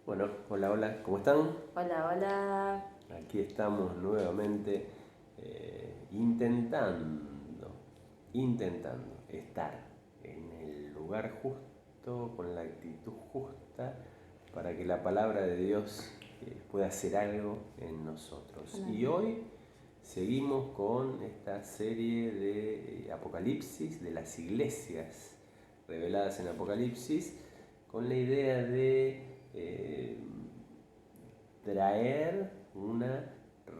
Bueno, hola, hola, ¿cómo están? Hola, hola. Aquí estamos nuevamente intentando estar en el lugar justo, con la actitud justa, para que la palabra de Dios pueda hacer algo en nosotros. Y Amén. hoy seguimos con esta serie de Apocalipsis, de las iglesias reveladas en Apocalipsis, con la idea de traer una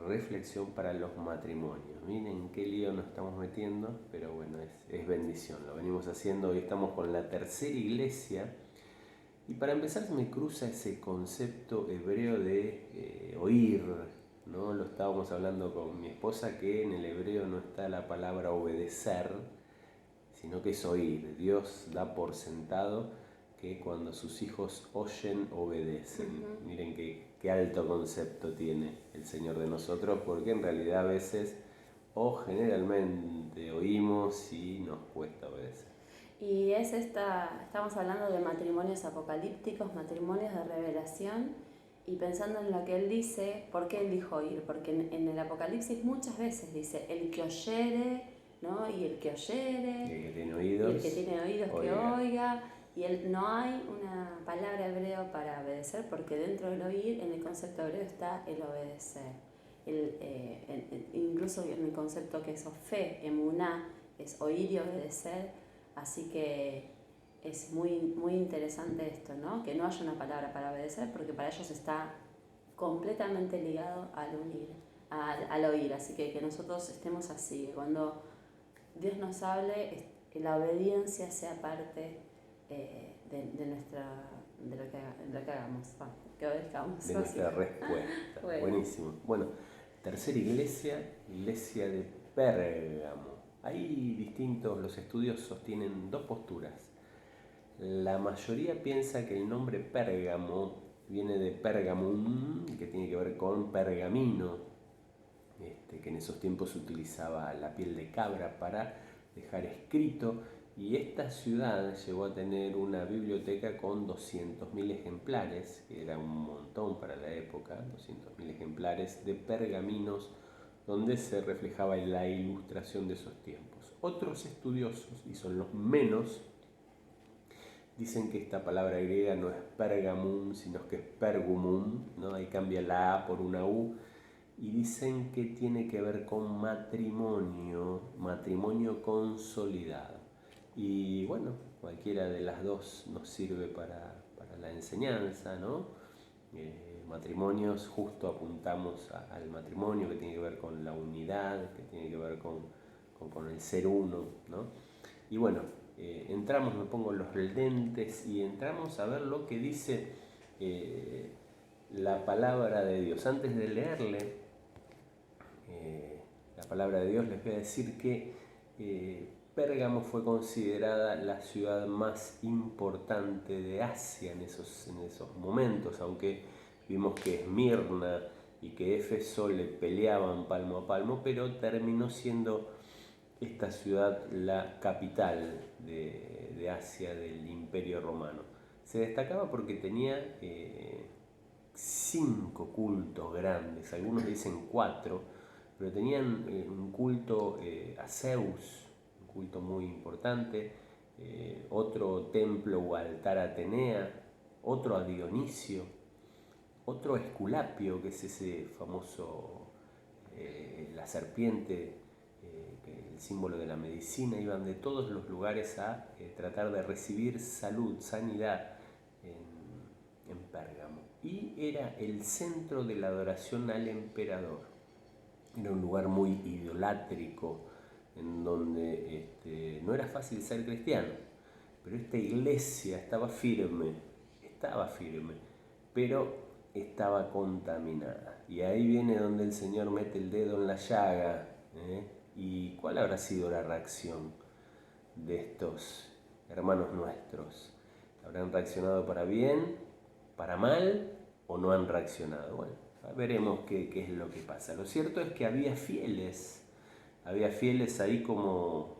reflexión para los matrimonios. Miren qué lío nos estamos metiendo, pero bueno, es bendición. Lo venimos haciendo, hoy estamos con la tercera iglesia. Y para empezar se me cruza ese concepto hebreo de oír, ¿no? Lo estábamos hablando con mi esposa, que en el hebreo no está la palabra obedecer, sino que es oír. Dios da por sentado que cuando sus hijos oyen, obedecen. Miren qué alto concepto tiene el Señor de nosotros, porque en realidad a veces o generalmente oímos y nos cuesta obedecer. Y estamos hablando de matrimonios apocalípticos, matrimonios de revelación, y pensando en lo que él dice, ¿por qué él dijo oír? Porque en el Apocalipsis muchas veces dice, el que oyere, ¿no? Y el que oyere, Y el que tiene y el oídos, que tiene oídos que oiga, y no hay una palabra hebreo para obedecer, porque dentro del oír, en el concepto hebreo está el obedecer. Incluso en el concepto que es fe, emuná, es oír y obedecer, así que es muy interesante esto, ¿no? Que no haya una palabra para obedecer, porque para ellos está completamente ligado al oír, así que nosotros estemos así, cuando Dios nos hable, la obediencia sea parte de lo que hagamos, que obedezcamos. de nuestra respuesta. Bueno. Buenísimo. Bueno, tercera iglesia, iglesia de Pérgamo. Hay los estudiosos sostienen dos posturas. La mayoría piensa que el nombre Pérgamo viene de pergamum, que tiene que ver con pergamino, que en esos tiempos se utilizaba la piel de cabra para dejar escrito, y esta ciudad llegó a tener una biblioteca con 200.000 ejemplares, que era un montón para la época, 200.000 ejemplares de pergaminos donde se reflejaba la ilustración de esos tiempos. Otros estudiosos, y son los menos, dicen que esta palabra griega no es pergamum, sino que es pergumum, ¿no? Ahí cambia la A por una U, y dicen que tiene que ver con matrimonio consolidado. Y bueno, cualquiera de las dos nos sirve para la enseñanza, ¿no? Matrimonios, justo apuntamos al matrimonio, que tiene que ver con la unidad, que tiene que ver con el ser uno, ¿no? Y bueno, entramos, me pongo los lentes y entramos a ver lo que dice la palabra de Dios. Antes de leerle la palabra de Dios, les voy a decir que Pérgamo fue considerada la ciudad más importante de Asia en esos momentos, aunque vimos que Esmirna y que Éfeso le peleaban palmo a palmo, pero terminó siendo esta ciudad la capital de Asia del Imperio Romano. Se destacaba porque tenía 5 cultos grandes, algunos dicen 4, pero tenían un culto a Zeus, un culto muy importante, otro templo o altar a Atenea, otro a Dionisio, otro a Esculapio, que es ese famoso, la serpiente, el símbolo de la medicina. Iban de todos los lugares a tratar de recibir salud, sanidad en Pérgamo. Y era el centro de la adoración al emperador. Era un lugar muy idolátrico, en donde no era fácil ser cristiano, pero esta iglesia estaba firme, pero estaba contaminada. Y ahí viene donde el Señor mete el dedo en la llaga. ¿Y cuál habrá sido la reacción de estos hermanos nuestros? ¿Habrán reaccionado para bien, para mal, o no han reaccionado? Bueno, veremos qué es lo que pasa. Lo cierto es que había fieles ahí como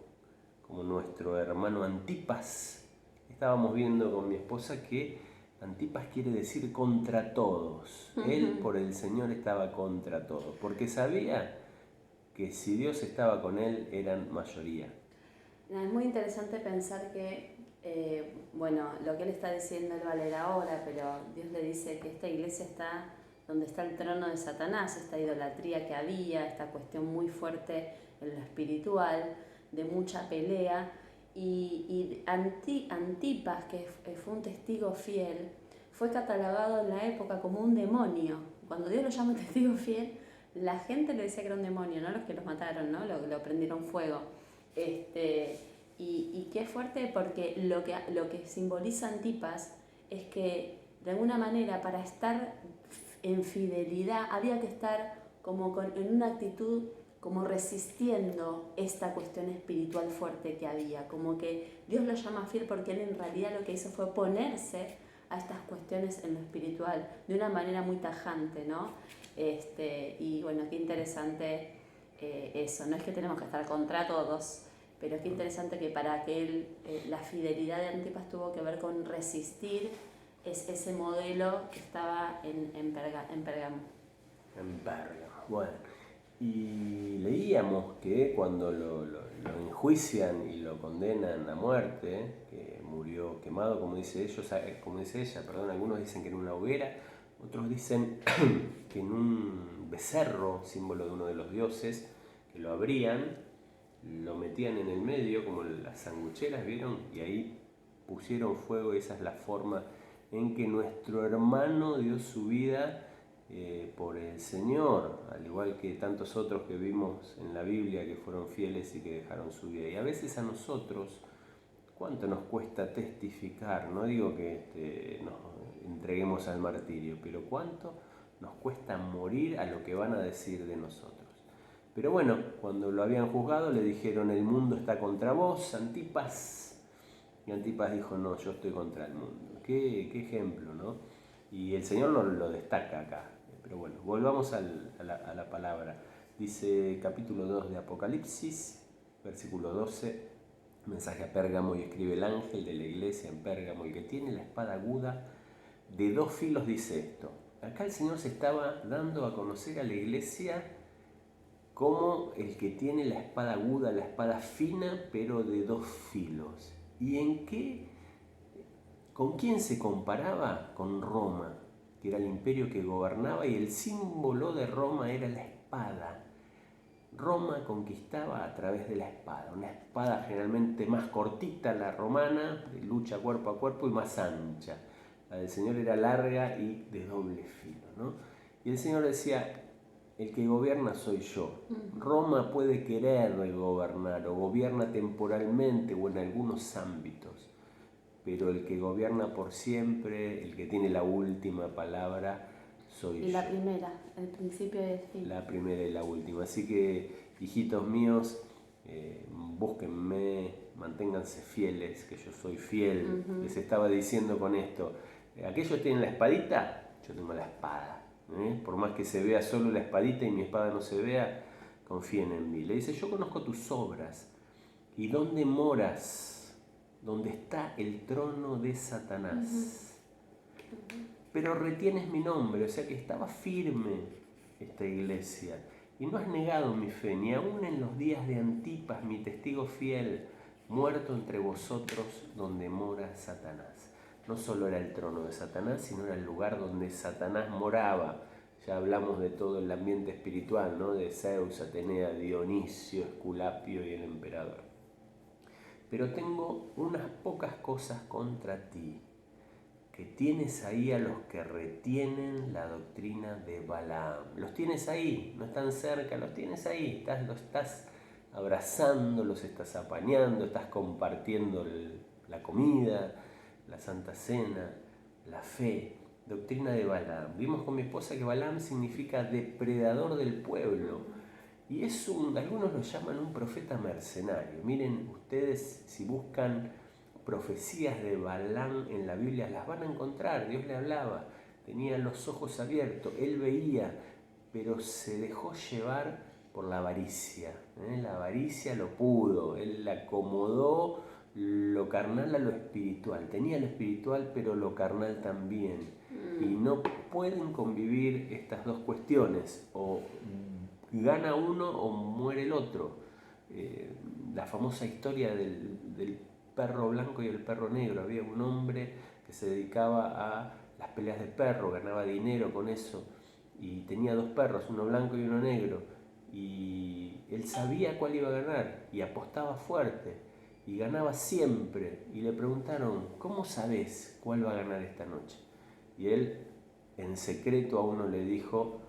nuestro hermano Antipas. Estábamos viendo con mi esposa que Antipas quiere decir contra todos. Él por el Señor estaba contra todos, porque sabía que si Dios estaba con él eran mayoría. Es muy interesante pensar que, bueno, lo que él está diciendo él va a leer ahora, pero Dios le dice que esta iglesia está donde está el trono de Satanás, esta idolatría que había, esta cuestión muy fuerte en lo espiritual, de mucha pelea. Y Antipas, que fue un testigo fiel, fue catalogado en la época como un demonio. Cuando Dios lo llama testigo fiel, la gente le decía que era un demonio, no los que los mataron, ¿no? Lo prendieron fuego. Y qué fuerte, porque lo que simboliza Antipas es que de alguna manera para estar en fidelidad había que estar como en una actitud como resistiendo esta cuestión espiritual fuerte que había, como que Dios lo llama fiel porque él en realidad lo que hizo fue oponerse a estas cuestiones en lo espiritual de una manera muy tajante, ¿no? Y bueno, qué interesante eso, no es que tenemos que estar contra todos, pero qué interesante que para que él, la fidelidad de Antipas tuvo que ver con resistir ese modelo que estaba en Pérgamo. En Pérgamo, bueno. Y leíamos que cuando lo enjuician y lo condenan a muerte, que murió quemado, como dice ella, algunos dicen que en una hoguera, otros dicen que en un becerro, símbolo de uno de los dioses, que lo abrían, lo metían en el medio, como las sangucheras, ¿vieron? Y ahí pusieron fuego, y esa es la forma en que nuestro hermano dio su vida por el Señor, al igual que tantos otros que vimos en la Biblia que fueron fieles y que dejaron su vida. Y a veces a nosotros, ¿cuánto nos cuesta testificar? No digo que nos entreguemos al martirio, pero ¿cuánto nos cuesta morir a lo que van a decir de nosotros? Pero bueno, cuando lo habían juzgado le dijeron: el mundo está contra vos, Antipas. Y Antipas dijo: no, yo estoy contra el mundo. Qué ejemplo, ¿no? Y el Señor lo destaca acá. Pero bueno, volvamos a la palabra. Dice capítulo 2 de Apocalipsis, versículo 12, mensaje a Pérgamo, y escribe el ángel de la iglesia en Pérgamo: el que tiene la espada aguda de 2 filos dice esto. Acá el Señor se estaba dando a conocer a la iglesia como el que tiene la espada aguda, la espada fina, pero de 2 filos. ¿Y en qué? ¿Con quién se comparaba? Con Roma, que era el imperio que gobernaba, y el símbolo de Roma era la espada. Roma conquistaba a través de la espada, una espada generalmente más cortita, la romana, de lucha cuerpo a cuerpo, y más ancha. La del Señor era larga y de doble filo, ¿no? Y el Señor decía: el que gobierna soy yo. Roma puede querer gobernar, o gobierna temporalmente o en algunos ámbitos, pero el que gobierna por siempre, el que tiene la última palabra, soy yo. Y la primera, el principio y el fin. La primera y la última. Así que, hijitos míos, búsquenme, manténganse fieles, que yo soy fiel. Les estaba diciendo con esto: aquellos tienen la espadita, yo tengo la espada. Por más que se vea solo la espadita y mi espada no se vea, confíen en mí. Le dice: yo conozco tus obras y dónde moras, donde está el trono de Satanás. Pero retienes mi nombre, o sea que estaba firme esta iglesia. Y no has negado mi fe, ni aun en los días de Antipas, mi testigo fiel, muerto entre vosotros donde mora Satanás. No solo era el trono de Satanás, sino era el lugar donde Satanás moraba. Ya hablamos de todo el ambiente espiritual, ¿no? De Zeus, Atenea, Dionisio, Esculapio y el emperador. Pero tengo unas pocas cosas contra ti, que tienes ahí a los que retienen la doctrina de Balaam. Los tienes ahí, no están cerca, los tienes ahí, los estás abrazando, los estás apañando, estás compartiendo la comida, la Santa Cena, la fe. Doctrina de Balaam. Vimos con mi esposa que Balaam significa depredador del pueblo. Y algunos lo llaman un profeta mercenario. Miren ustedes, si buscan profecías de Balaam en la Biblia, las van a encontrar. Dios le hablaba, tenía los ojos abiertos, él veía, pero se dejó llevar por la avaricia. La avaricia lo pudo, él acomodó lo carnal a lo espiritual. Tenía lo espiritual, pero lo carnal también. Y no pueden convivir estas dos cuestiones. O gana uno o muere el otro. La famosa historia del perro blanco y el perro negro. Había un hombre que se dedicaba a las peleas de perro, ganaba dinero con eso. Y tenía dos perros, uno blanco y uno negro. Y él sabía cuál iba a ganar y apostaba fuerte y ganaba siempre. Y le preguntaron, ¿cómo sabes cuál va a ganar esta noche? Y él en secreto a uno le dijo,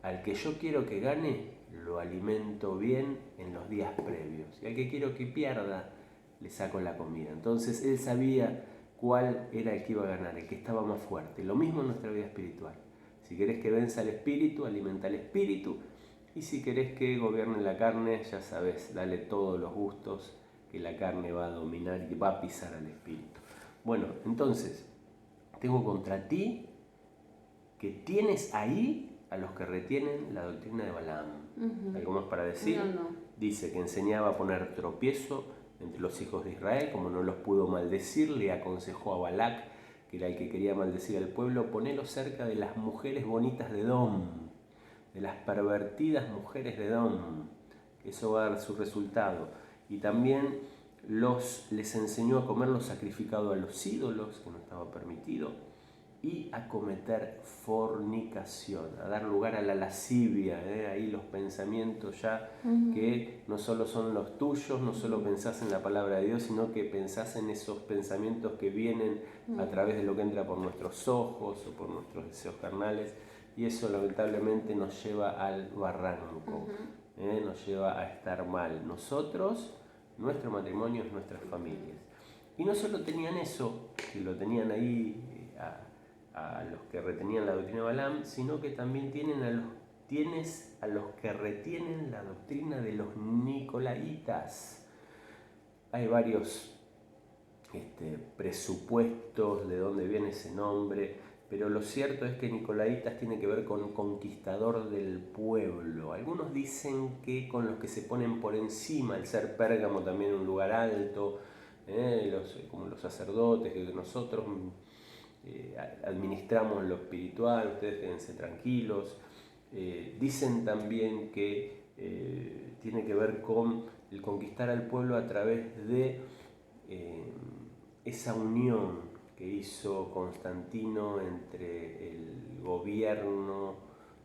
al que yo quiero que gane lo alimento bien en los días previos, y al que quiero que pierda le saco la comida. Entonces él sabía cuál era el que iba a ganar, el que estaba más fuerte. Lo mismo en nuestra vida espiritual. Si querés que venza el espíritu, alimenta el espíritu. Y si querés que gobierne la carne, ya sabes, dale todos los gustos, que la carne va a dominar y va a pisar al espíritu. Bueno, entonces, tengo contra ti que tienes ahí a los que retienen la doctrina de Balaam. ¿Algo más para decir? No. Dice que enseñaba a poner tropiezo entre los hijos de Israel, como no los pudo maldecir, le aconsejó a Balac, que era el que quería maldecir al pueblo, ponelo cerca de las mujeres bonitas de Edom, de las pervertidas mujeres de Edom. Eso va a dar su resultado. Y también les enseñó a comer lo sacrificado a los ídolos, que no estaba permitido, y a cometer fornicación, a dar lugar a la lascivia, ahí los pensamientos ya que no solo son los tuyos, no solo pensás en la palabra de Dios, sino que pensás en esos pensamientos que vienen a través de lo que entra por nuestros ojos o por nuestros deseos carnales, y eso lamentablemente nos lleva al barranco, nos lleva a estar mal nosotros, nuestro matrimonio, nuestras familias. Y no solo tenían eso, que lo tenían ahí a los que retenían la doctrina de Balaam, sino que también tienes a los que retienen la doctrina de los nicolaitas. Hay varios presupuestos de dónde viene ese nombre, pero lo cierto es que nicolaitas tiene que ver con conquistador del pueblo. Algunos dicen que con los que se ponen por encima, al ser Pérgamo también un lugar alto, como los sacerdotes, que nosotros administramos lo espiritual, ustedes quédense tranquilos. Dicen también que tiene que ver con el conquistar al pueblo a través de esa unión que hizo Constantino entre el gobierno,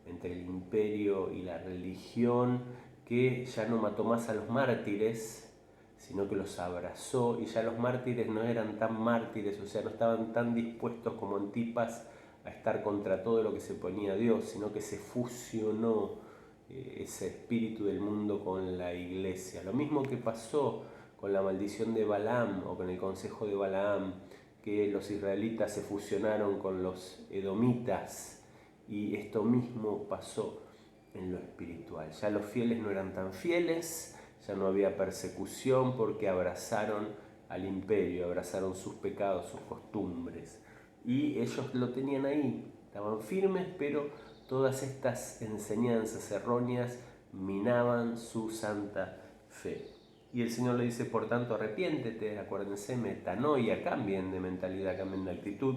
entre el imperio y la religión, que ya no mató más a los mártires, sino que los abrazó, y ya los mártires no eran tan mártires, o sea, no estaban tan dispuestos como Antipas a estar contra todo lo que se ponía a Dios, sino que se fusionó ese espíritu del mundo con la iglesia. Lo mismo que pasó con la maldición de Balaam o con el consejo de Balaam, que los israelitas se fusionaron con los edomitas, y esto mismo pasó en lo espiritual. Ya los fieles no eran tan fieles, ya no había persecución porque abrazaron al imperio, abrazaron sus pecados, sus costumbres, y ellos lo tenían ahí, estaban firmes, pero todas estas enseñanzas erróneas minaban su santa fe. Y el Señor le dice, por tanto, arrepiéntete, acuérdense, metanoia, cambien de mentalidad, cambien de actitud,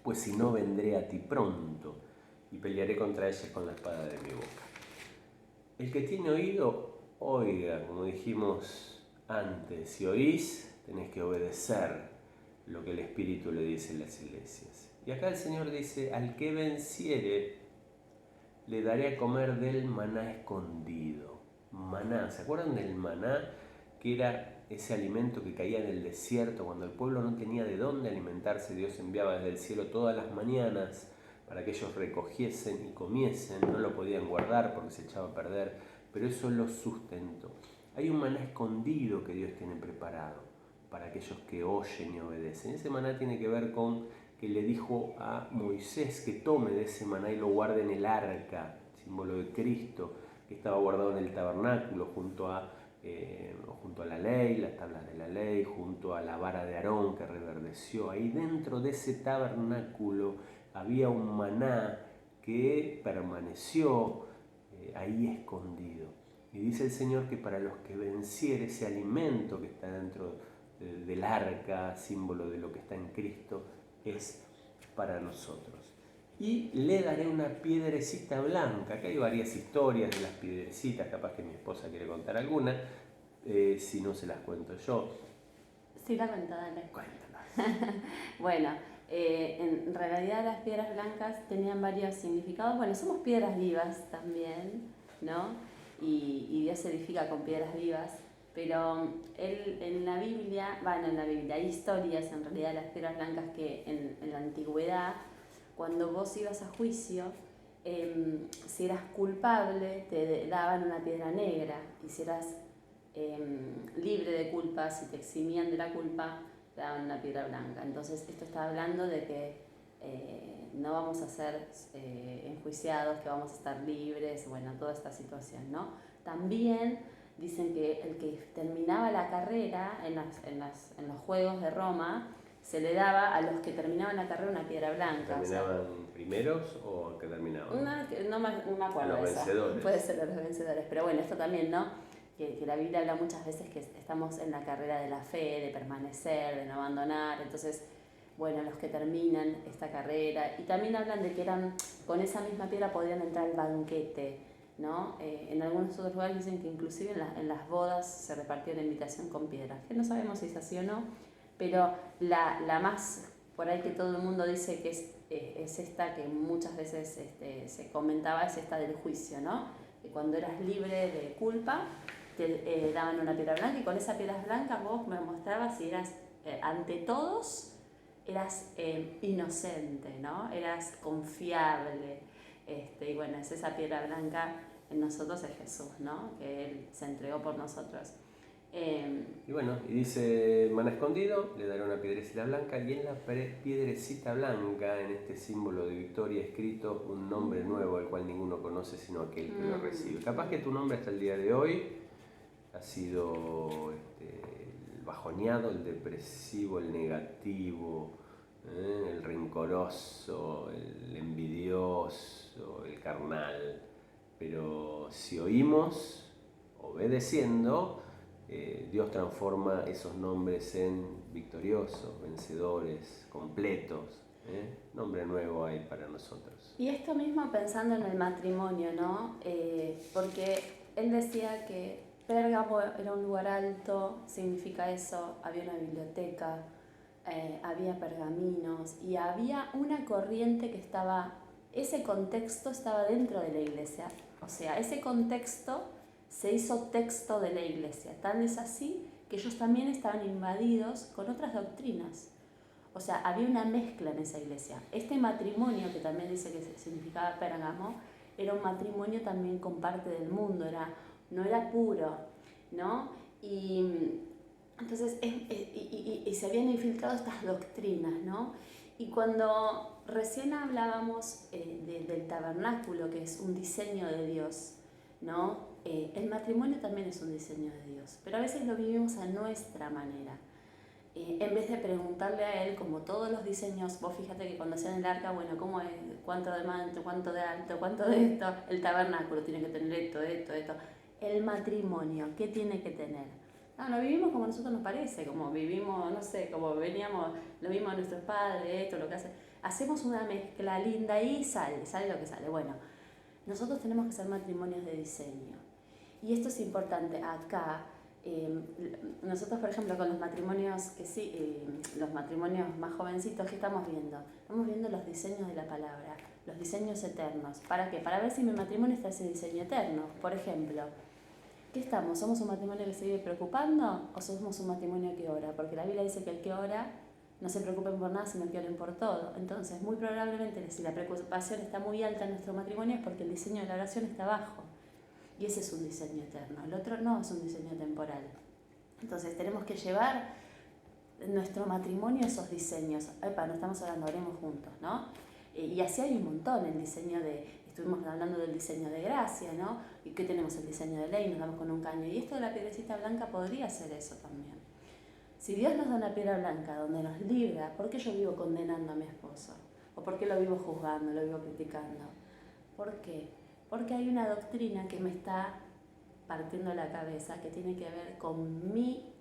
pues si no vendré a ti pronto y pelearé contra ellas con la espada de mi boca. El que tiene oído, oiga, como dijimos antes, si oís, tenés que obedecer lo que el Espíritu le dice a las iglesias. Y acá el Señor dice, al que venciere, le daré a comer del maná escondido. Maná, ¿se acuerdan del maná? Que era ese alimento que caía en el desierto cuando el pueblo no tenía de dónde alimentarse. Dios enviaba desde el cielo todas las mañanas para que ellos recogiesen y comiesen. No lo podían guardar porque se echaba a perder, pero eso los sustentó. Hay un maná escondido que Dios tiene preparado para aquellos que oyen y obedecen. Ese maná tiene que ver con que le dijo a Moisés que tome de ese maná y lo guarde en el arca, símbolo de Cristo, que estaba guardado en el tabernáculo junto a la ley, las tablas de la ley, junto a la vara de Aarón que reverdeció. Ahí dentro de ese tabernáculo había un maná que permaneció ahí escondido. Y dice el Señor que para los que venciere ese alimento que está dentro del arca, símbolo de lo que está en Cristo, es para nosotros. Y le daré una piedrecita blanca. Acá hay varias historias de las piedrecitas, capaz que mi esposa quiere contar alguna, si no se las cuento yo. Sí, la cuento, dale. Cuéntalas. Bueno, en realidad las piedras blancas tenían varios significados. Bueno, somos piedras vivas también, ¿no? Y Dios se edifica con piedras vivas. Pero en la Biblia, hay historias en realidad de las piedras blancas que en la antigüedad, cuando vos ibas a juicio, si eras culpable te daban una piedra negra, y si eras libre de culpa, si te eximían de la culpa, te daban una piedra blanca. Entonces esto está hablando de que no vamos a ser enjuiciados, que vamos a estar libres, bueno, toda esta situación, ¿no? También dicen que el que terminaba la carrera en los Juegos de Roma, se le daba a los que terminaban la carrera una piedra blanca. ¿Terminaban primeros o que terminaban? No me acuerdo los de eso. vencedores. Puede ser los vencedores. Pero bueno, esto también, ¿no? Que la Biblia habla muchas veces que estamos en la carrera de la fe, de permanecer, de no abandonar. Entonces, bueno, los que terminan esta carrera. Y también hablan de que con esa misma piedra podían entrar al banquete, ¿no? En algunos otros lugares dicen que inclusive en las bodas se repartió la invitación con piedras, que no sabemos si es así o no, pero la más por ahí que todo el mundo dice que es esta que muchas veces se comentaba, es esta del juicio, ¿no? Que cuando eras libre de culpa te daban una piedra blanca, y con esa piedra blanca vos me mostrabas si eras ante todos eras inocente, ¿no? Eras confiable, y bueno, es esa piedra blanca en nosotros, es Jesús, ¿no? Que Él se entregó por nosotros. Y bueno, y dice, maná escondido, le daré una piedrecita blanca, y en la piedrecita blanca, en este símbolo de victoria, escrito un nombre nuevo, el cual ninguno conoce sino aquel que lo recibe. Capaz que tu nombre hasta el día de hoy ha sido el bajoneado, el depresivo, el negativo, el rencoroso, el envidioso, el carnal. Pero si oímos, obedeciendo, Dios transforma esos nombres en victoriosos, vencedores, completos. Nombre nuevo hay para nosotros. Y esto mismo pensando en el matrimonio, ¿no? Porque él decía que Pérgamo era un lugar alto, significa eso, había una biblioteca, había pergaminos y había una corriente que estaba, ese contexto estaba dentro de la iglesia. O sea, ese contexto se hizo texto de la iglesia. Tal es así que ellos también estaban invadidos con otras doctrinas. O sea, había una mezcla en esa iglesia. Este matrimonio, que también dice que significaba Pérgamo, era un matrimonio también con parte del mundo, no era puro, ¿no? Y entonces, y se habían infiltrado estas doctrinas, ¿no? Y cuando recién hablábamos del tabernáculo, que es un diseño de Dios, ¿no? El matrimonio también es un diseño de Dios, pero a veces lo vivimos a nuestra manera. En vez de preguntarle a Él, como todos los diseños, vos fíjate que cuando hacían el arca, bueno, ¿cómo es? ¿Cuánto de manto? ¿Cuánto de alto? ¿Cuánto de esto? El tabernáculo tiene que tener esto. El matrimonio, ¿qué tiene que tener? No, lo vivimos como a nosotros nos parece, como vivimos, no sé, como veníamos, lo vimos a nuestros padres, esto, lo que hace. Hacemos una mezcla linda y sale lo que sale. Bueno, nosotros tenemos que ser matrimonios de diseño. Y esto es importante acá. Nosotros, por ejemplo, con los matrimonios los matrimonios más jovencitos, ¿qué estamos viendo? Estamos viendo los diseños de la palabra, los diseños eternos. ¿Para qué? Para ver si mi matrimonio está ese diseño eterno. Por ejemplo, ¿qué estamos? ¿Somos un matrimonio que se vive preocupando o somos un matrimonio que ora? Porque la Biblia dice que el que ora no se preocupen por nada, sino que oren por todo. Entonces, muy probablemente, si la preocupación está muy alta en nuestro matrimonio, es porque el diseño de la oración está bajo. Y ese es un diseño eterno. El otro no, es un diseño temporal. Entonces, tenemos que llevar nuestro matrimonio a esos diseños. No estamos hablando, oremos juntos, ¿no? Y así hay un montón, estuvimos hablando del diseño de gracia, ¿no? ¿Y qué tenemos? El diseño de ley, nos damos con un caño. Y esto de la piedrecita blanca podría ser eso también. Si Dios nos da una piedra blanca donde nos libra, ¿por qué yo vivo condenando a mi esposo? ¿O por qué lo vivo juzgando, lo vivo criticando? ¿Por qué? Porque hay una doctrina que me está partiendo la cabeza, que tiene que ver con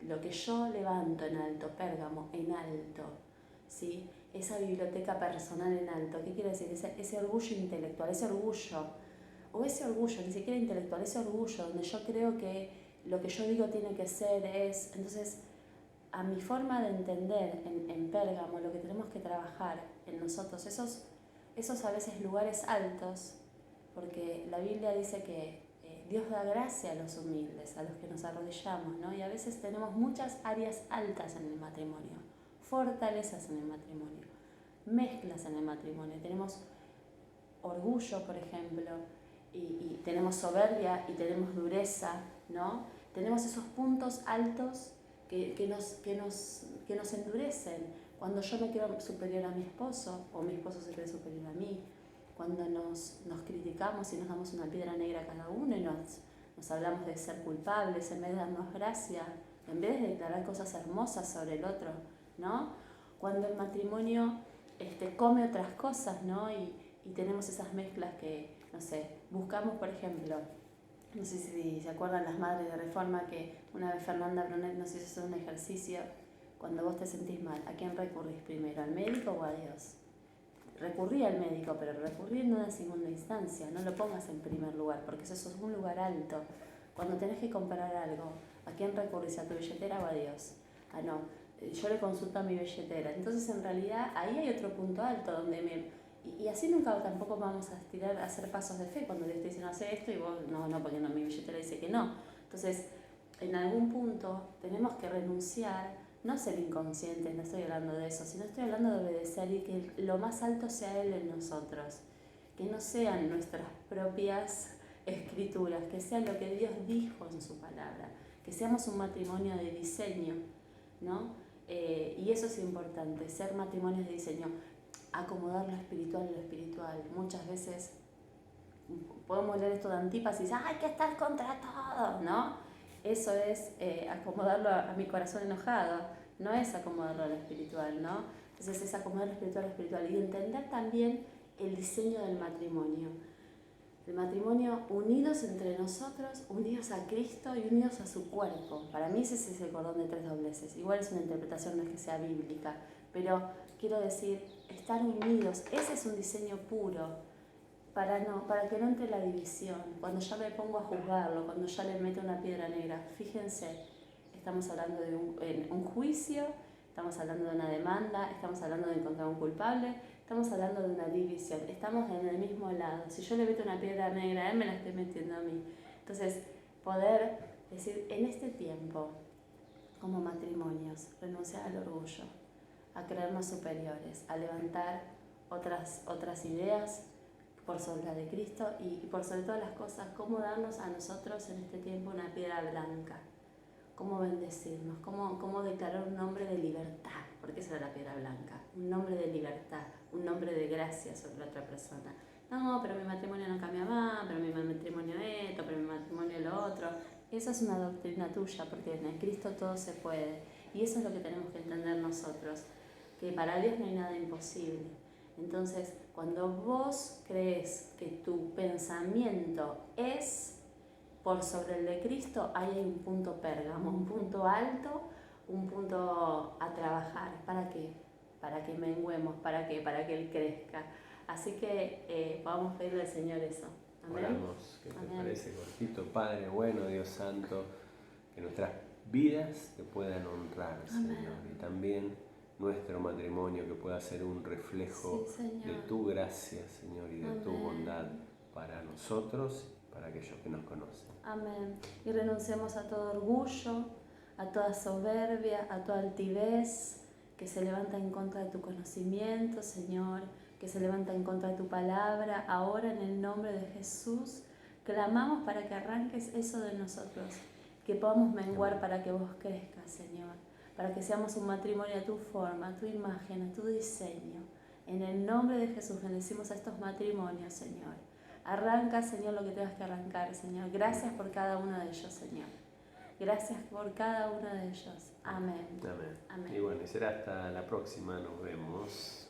lo que yo levanto en alto, Pérgamo, en alto, ¿sí? Esa biblioteca personal en alto. ¿Qué quiere decir? Ese orgullo intelectual, ese orgullo, ni siquiera intelectual, ese orgullo donde yo creo que lo que yo digo tiene que ser, entonces, a mi forma de entender en Pérgamo, lo que tenemos que trabajar en nosotros, esos a veces lugares altos, porque la Biblia dice que Dios da gracia a los humildes, a los que nos arrodillamos, ¿no? Y a veces tenemos muchas áreas altas en el matrimonio, fortalezas en el matrimonio, mezclas en el matrimonio. Tenemos orgullo, por ejemplo, y tenemos soberbia y tenemos dureza, ¿no? Tenemos esos puntos altos que nos endurecen. Cuando yo me creo superior a mi esposo, o mi esposo se cree superior a mí, cuando nos criticamos y nos damos una piedra negra a cada uno y nos hablamos de ser culpables en vez de darnos gracia, en vez de declarar cosas hermosas sobre el otro, ¿no? Cuando el matrimonio come otras cosas, ¿no? Y tenemos esas mezclas que, no sé, buscamos, por ejemplo, no sé si se acuerdan las madres de Reforma, que una vez Fernanda Brunet nos hizo hacer un ejercicio. Cuando vos te sentís mal, ¿a quién recurrís primero? ¿Al médico o a Dios? Recurrí al médico, pero recurrí en una segunda instancia. No lo pongas en primer lugar, porque eso es un lugar alto. Cuando tenés que comprar algo, ¿a quién recurrís? ¿A tu billetera o a Dios? Ah, no, yo le consulto a mi billetera. Entonces, en realidad, ahí hay otro punto alto donde y así nunca tampoco vamos a estirar a hacer pasos de fe cuando Dios te dice no hace esto y vos no, porque no, mi billetera dice que no. Entonces, en algún punto tenemos que renunciar, no ser inconscientes, no estoy hablando de eso, sino estoy hablando de obedecer y que lo más alto sea Él en nosotros, que no sean nuestras propias escrituras, que sea lo que Dios dijo en su palabra, que seamos un matrimonio de diseño, ¿no? Y eso es importante, ser matrimonios de diseño. Acomodar lo espiritual en lo espiritual. Muchas veces podemos leer esto de Antipas y decir, hay que estar contra todo, ¿no? Eso es acomodarlo a mi corazón enojado, no es acomodarlo a lo espiritual, ¿no? Entonces es acomodar lo espiritual a lo espiritual y entender también el diseño del matrimonio. El matrimonio unidos entre nosotros, unidos a Cristo y unidos a su cuerpo. Para mí ese es el cordón de tres dobleces. Igual es una interpretación, no es que sea bíblica, pero quiero decir, estar unidos, ese es un diseño puro, para que no entre la división. Cuando ya me pongo a juzgarlo, cuando ya le meto una piedra negra, fíjense, estamos hablando de un juicio, estamos hablando de una demanda, estamos hablando de encontrar un culpable, estamos hablando de una división, estamos en el mismo lado. Si yo le meto una piedra negra, él me la estoy metiendo a mí. Entonces, poder decir, en este tiempo, como matrimonios, renunciar al orgullo, a creernos superiores, a levantar otras ideas por sobre la de Cristo y por sobre todas las cosas, cómo darnos a nosotros en este tiempo una piedra blanca, cómo bendecirnos, cómo declarar un nombre de libertad, porque esa era la piedra blanca, un nombre de libertad, un nombre de gracia sobre la otra persona. No, pero mi matrimonio no cambia más, pero mi matrimonio esto, pero mi matrimonio lo otro. Esa es una doctrina tuya, porque en el Cristo todo se puede. Y eso es lo que tenemos que entender nosotros, que para Dios no hay nada imposible. Entonces, cuando vos crees que tu pensamiento es por sobre el de Cristo, ahí hay un punto Pérgamo, un punto alto, un punto a trabajar. ¿Para qué? Para que menguemos, ¿para qué? Para que Él crezca. Así que vamos a pedirle al Señor eso. Amén. Oramos, que te parece cortito, Padre bueno, Dios Santo, que nuestras vidas te puedan honrar, Amén. Señor, y también nuestro matrimonio que pueda ser un reflejo de tu gracia, Señor, y de Amén. Tu bondad para nosotros, para aquellos que nos conocen. Amén. Y renunciamos a todo orgullo, a toda soberbia, a toda altivez que se levanta en contra de tu conocimiento, Señor, que se levanta en contra de tu palabra. Ahora, en el nombre de Jesús, clamamos para que arranques eso de nosotros, que podamos menguar Amén. Para que vos crezcas, Señor, para que seamos un matrimonio a tu forma, a tu imagen, a tu diseño. En el nombre de Jesús bendecimos a estos matrimonios, Señor. Arranca, Señor, lo que tengas que arrancar, Señor. Gracias por cada uno de ellos, Señor. Gracias por cada uno de ellos. Amén. Amén. Amén. Y bueno, será hasta la próxima. Nos vemos.